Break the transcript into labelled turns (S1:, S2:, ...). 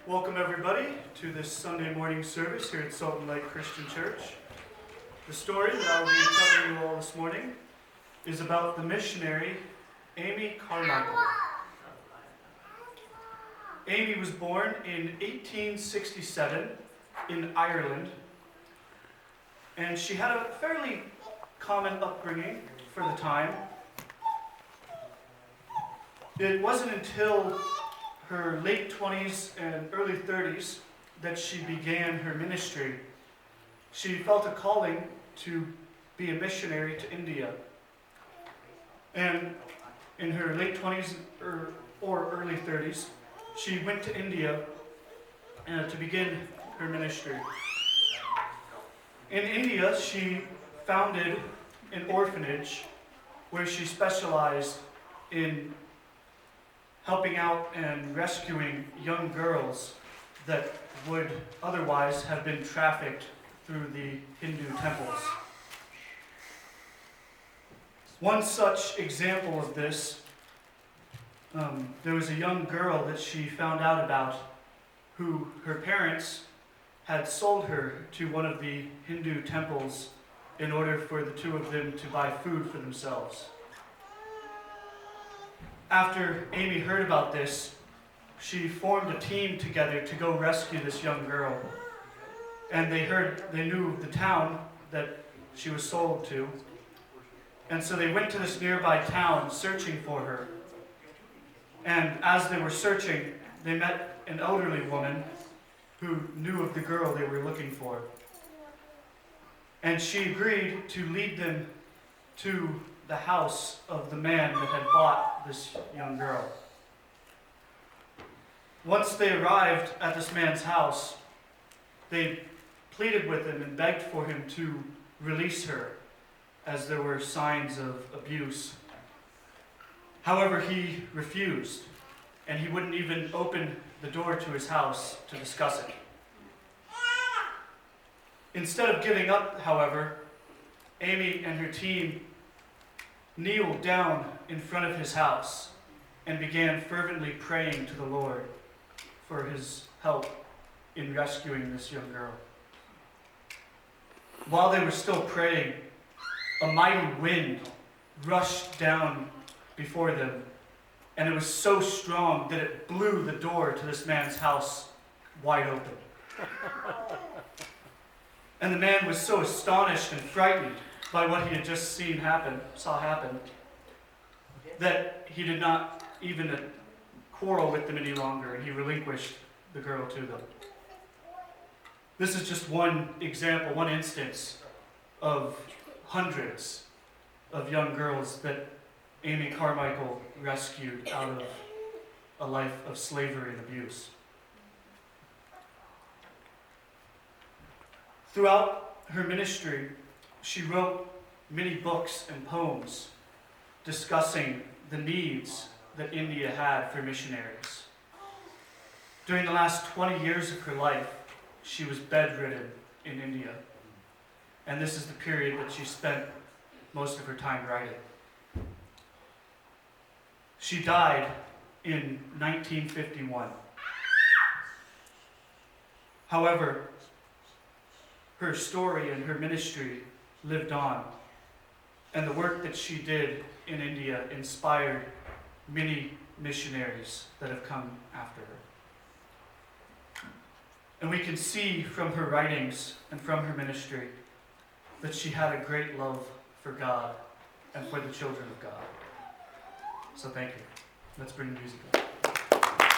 S1: Welcome everybody to this Sunday morning service here at Salt and Light Christian Church. The story that I'll be telling you all this morning is about the missionary Amy Carmichael. Amy was born in 1867 in Ireland, and she had a fairly common upbringing for the time. It wasn't until her late 20s and early 30s that she began her ministry. She felt a calling to be a missionary to India. And in her late 20s or early 30s, she went to India to begin her ministry. In India, she founded an orphanage where she specialized in helping out and rescuing young girls that would otherwise have been trafficked through the Hindu temples. One such example of this, there was a young girl that she found out about who her parents had sold her to one of the Hindu temples in order for the two of them to buy food for themselves. After Amy heard about this, she formed a team together to go rescue this young girl. And they knew the town that she was sold to. And so they went to this nearby town searching for her. And as they were searching, they met an elderly woman who knew of the girl they were looking for. And she agreed to lead them to the house of the man that had bought this young girl. Once they arrived at this man's house, they pleaded with him and begged for him to release her, as there were signs of abuse. However, he refused, and he wouldn't even open the door to his house to discuss it. Instead of giving up, however, Amy and her team kneeled down in front of his house and began fervently praying to the Lord for his help in rescuing this young girl. While they were still praying, a mighty wind rushed down before them, and it was so strong that it blew the door to this man's house wide open. And the man was so astonished and frightened by what he had just saw happen, that he did not even quarrel with them any longer, and he relinquished the girl to them. This is just one example, one instance of hundreds of young girls that Amy Carmichael rescued out of a life of slavery and abuse. Throughout her ministry, she wrote many books and poems discussing the needs that India had for missionaries. During the last 20 years of her life, she was bedridden in India, and this is the period that she spent most of her time writing. She died in 1951. However, her story and her ministry lived on, and the work that she did in India inspired many missionaries that have come after her. And we can see from her writings and from her ministry that she had a great love for God and for the children of God. So thank you. Let's bring the music up.